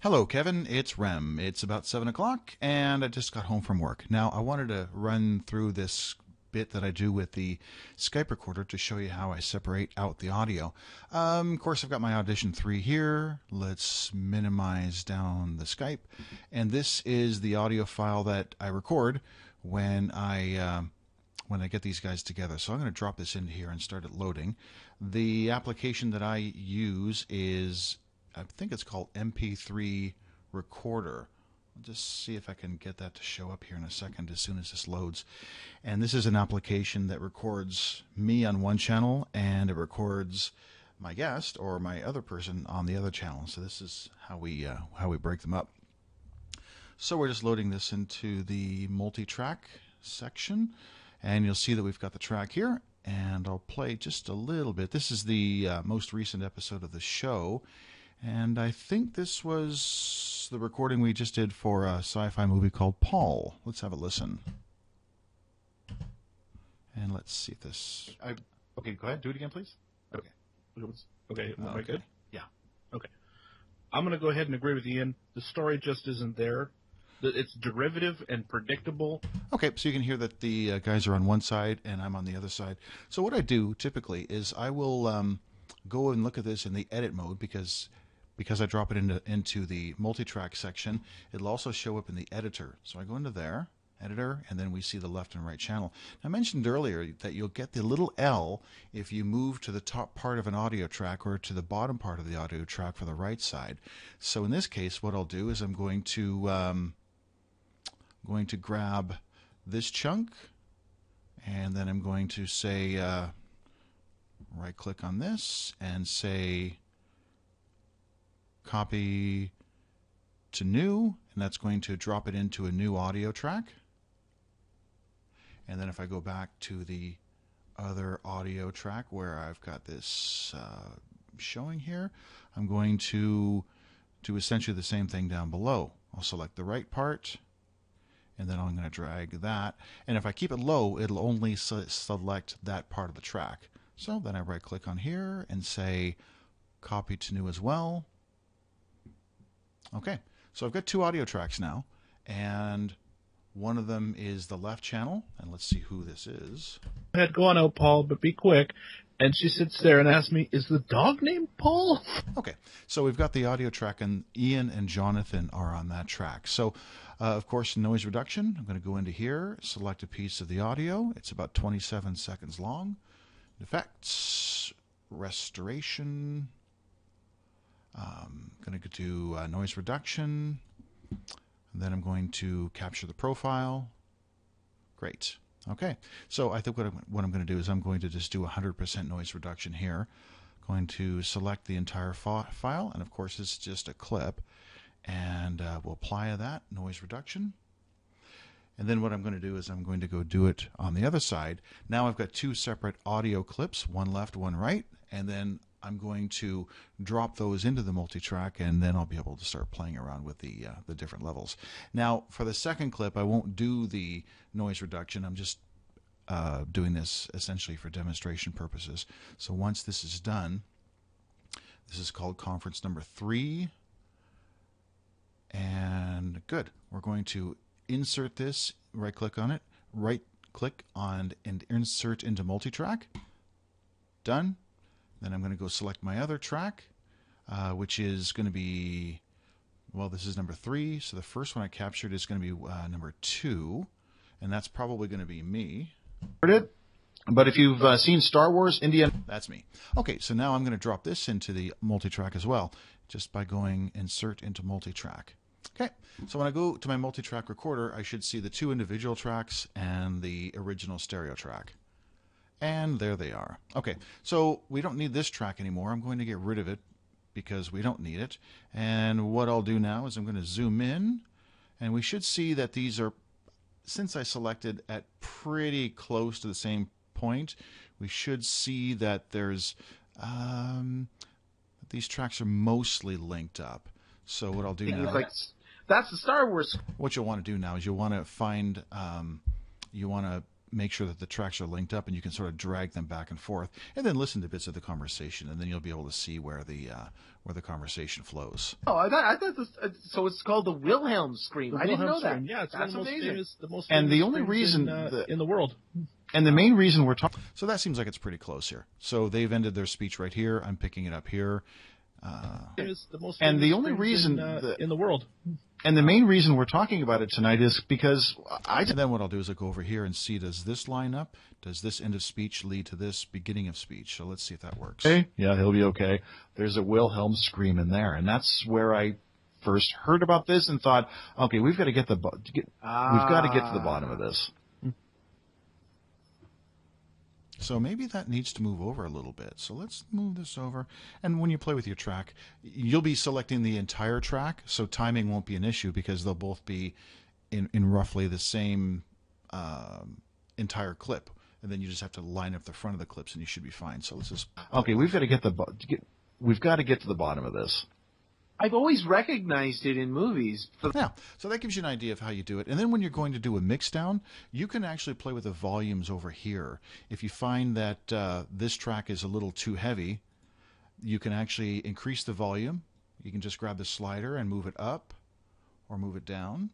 Hello, Kevin. It's Rem. It's about 7 o'clock, and I just got home from work. Now, I wanted to run through this bit that I do with the Skype recorder to show you how I separate out the audio. Of course, I've got my Audition 3 here. Let's minimize down the Skype. And this is the audio file that I record when I get these guys together. So I'm going to drop this into here and start it loading. The application that I use is, I think it's called MP3 Recorder. I'll just see if I can get that to show up here in a second as soon as this loads. And this is an application that records me on one channel and it records my guest or my other person on the other channel. So this is how we break them up. So we're just loading this into the multi-track section, and you'll see that we've got the track here, and I'll play just a little bit. This is the most recent episode of the show. And I think this was the recording we just did for a sci-fi movie called Paul. Let's have a listen. And let's see if this... Okay, go ahead. Do it again, please. Okay. Okay, am I Okay. good? Yeah. Okay. I'm going to go ahead and agree with Ian. The story just isn't there. It's derivative and predictable. Okay, so you can hear that the guys are on one side and I'm on the other side. So what I do typically is I will go and look at this in the edit mode because I drop it into the multi-track section. It'll also show up in the editor. So I go into there, editor, and then we see the left and right channel. I mentioned earlier that you'll get the little L if you move to the top part of an audio track or to the bottom part of the audio track for the right side. So in this case, what I'll do is I'm going to grab this chunk, and then I'm going to say right click on this and say copy to new, and that's going to drop it into a new audio track. And then if I go back to the other audio track where I've got this showing here, I'm going to do essentially the same thing down below. I'll select the right part, and then I'm going to drag that. And if I keep it low, it'll only select that part of the track. So then I right click on here and say copy to new as well. Okay, so I've got two audio tracks now, and one of them is the left channel, and let's see who this is. Go ahead, go on out, Paul, but be quick. And she sits there and asks me, is the dog named Paul? Okay, so we've got the audio track, and Ian and Jonathan are on that track. So, of course, noise reduction. I'm going to go into here, select a piece of the audio. It's about 27 seconds long. Effects, restoration. I'm going to do noise reduction. And then I'm going to capture the profile. Great. Okay, so I think what I'm going to do is I'm going to just do 100% noise reduction here. Going to select the entire file, and of course it's just a clip, and we'll apply that noise reduction. And then what I'm going to do is I'm going to go do it on the other side. Now I've got two separate audio clips, one left, one right, and then I'm going to drop those into the multi-track, and then I'll be able to start playing around with the different levels. Now, for the second clip, I won't do the noise reduction. I'm just doing this essentially for demonstration purposes. So once this is done, this is called conference number 3. And good. We're going to insert this, right-click on it, right-click on and insert into multi-track. Done. Then I'm going to go select my other track, which is going to be, well, this is number 3. So the first one I captured is going to be number 2, and that's probably going to be me. But if you've seen Star Wars, that's me. Okay, so now I'm going to drop this into the multi-track as well, just by going insert into multi-track. Okay, so when I go to my multi-track recorder, I should see the two individual tracks and the original stereo track. And there they are. Okay, so we don't need this track anymore. I'm going to get rid of it because we don't need it. And what I'll do now is I'm going to zoom in, and we should see that these are, since I selected at pretty close to the same point, we should see that there's these tracks are mostly linked up. So what I'll do now, That's the Star Wars. what you'll want to do now is you'll want to find, you want to make sure that the tracks are linked up, and you can sort of drag them back and forth, and then listen to bits of the conversation, and then you'll be able to see where the conversation flows. Oh, I thought this, so it's called the Wilhelm scream. I didn't know that. Yeah, it's That's one of amazing. the most famous And the only screams reason in the world. And the main reason we're talking, so that seems like it's pretty close here. So they've ended their speech right here. I'm picking it up here. And the only reason in the world. And the main reason we're talking about it tonight is because and then what I'll do is I'll go over here and see, does this line up? Does this end of speech lead to this beginning of speech? So let's see if that works. Okay. Yeah, he'll be okay. There's a Wilhelm scream in there, and that's where I first heard about this and thought, okay, we've got to get to the bottom of this. So maybe that needs to move over a little bit. So let's move this over. And when you play with your track, you'll be selecting the entire track, so timing won't be an issue because they'll both be in roughly the same entire clip. And then you just have to line up the front of the clips, and you should be fine. So let's just... Okay, we've got to get to the bottom of this. I've always recognized it in movies. Yeah, so that gives you an idea of how you do it. And then when you're going to do a mix down, you can actually play with the volumes over here. If you find that this track is a little too heavy, you can actually increase the volume. You can just grab the slider and move it up or move it down.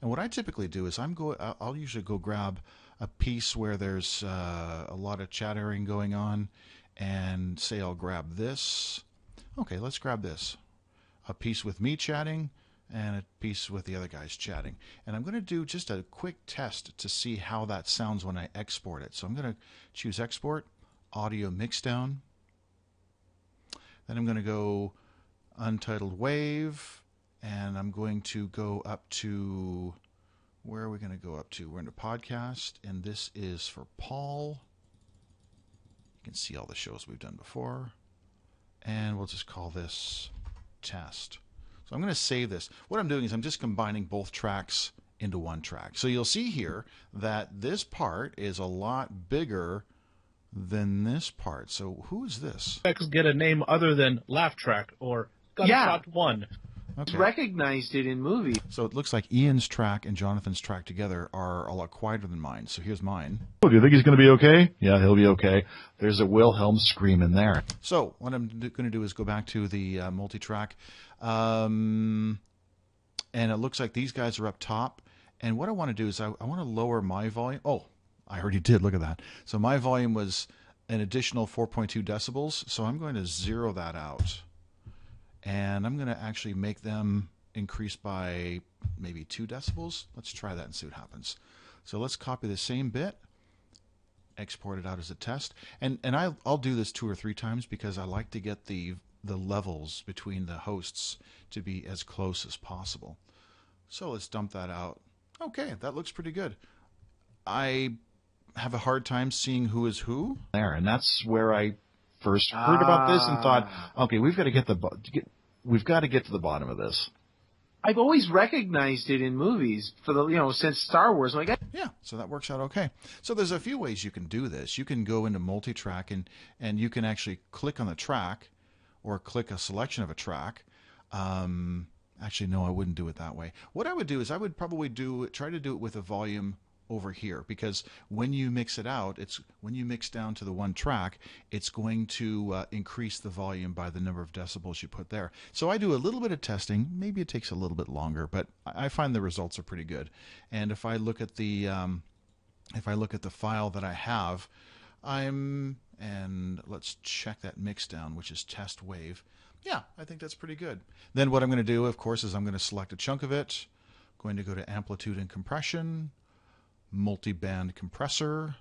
And what I typically do is I'll usually go grab a piece where there's a lot of chattering going on, and say I'll grab this. Okay, let's grab this. A piece with me chatting and a piece with the other guys chatting. And I'm going to do just a quick test to see how that sounds when I export it. So I'm going to choose Export, Audio Mixdown. Then I'm going to go Untitled Wave, and I'm going to go up to, where are we going to go up to? We're into Podcast, and this is for Paul. You can see all the shows we've done before. And we'll just call this Test. So I'm going to save this. What I'm doing is I'm just combining both tracks into one track. So you'll see here that this part is a lot bigger than this part. So who is this? Tracks get a name other than Laugh Track or Gunshot 1. Okay. Recognized it in movies. So it looks like Ian's track and Jonathan's track together are a lot quieter than mine. So here's mine. Oh, do you think he's going to be okay? Yeah, he'll be okay. There's a Wilhelm scream in there. So what I'm going to do is go back to the multi-track. And it looks like these guys are up top. And what I want to do is I want to lower my volume. Oh, I already did. Look at that. So my volume was an additional 4.2 decibels. So I'm going to zero that out. And I'm going to actually make them increase by maybe 2 decibels. Let's try that and see what happens. So let's copy the same bit, export it out as a test. And I'll do this 2 or 3 times because I like to get the levels between the hosts to be as close as possible. So let's dump that out. Okay, that looks pretty good. I have a hard time seeing who is who. There, and that's where I first heard about this and thought, okay, we've got to get to the bottom of this. I've always recognized it in movies since Star Wars. I'm like, yeah, so that works out okay. So there's a few ways you can do this. You can go into multi-track and you can actually click on the track or click a selection of a track. Actually, no, I wouldn't do it that way. What I would do is I would probably try to do it with a volume over here, because when you mix it out, when you mix down to the one track, it's going to increase the volume by the number of decibels you put there. So I do a little bit of testing. Maybe it takes a little bit longer, but I find the results are pretty good. And if I look at the file that I have, and let's check that mix down, which is test wave. Yeah, I think that's pretty good. Then what I'm going to do, of course, is I'm going to select a chunk of it. I'm going to go to amplitude and compression, multi-band compressor.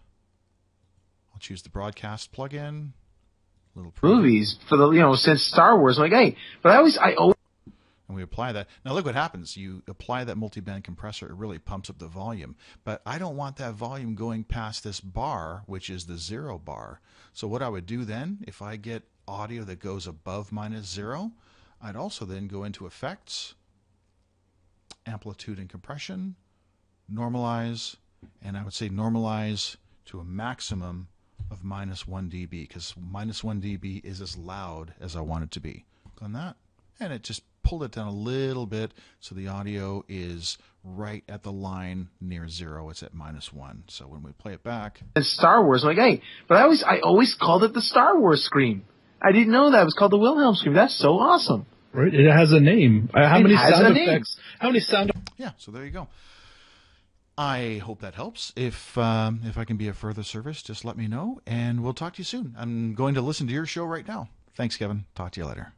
I'll choose the broadcast plugin. Little movies since Star Wars. I'm like, hey, but I always. And we apply that. Now look what happens. You apply that multi-band compressor, it really pumps up the volume. But I don't want that volume going past this bar, which is the 0 bar. So what I would do then, if I get audio that goes above -0, I'd also then go into Effects, Amplitude and Compression, Normalize, and I would say normalize to a maximum of -1 dB, because -1 dB is as loud as I want it to be. Click on that, and it just pulled it down a little bit so the audio is right at the line near 0. It's at -1. So when we play it back, And Star Wars, I'm like, hey, but I always called it the Star Wars scream. I didn't know that it was called the Wilhelm scream. That's so awesome. Right? It has a name. How many has sound a name. effects? How many sound? yeah. So there you go. I hope that helps. If I can be of further service, just let me know, and we'll talk to you soon. I'm going to listen to your show right now. Thanks, Kevin. Talk to you later.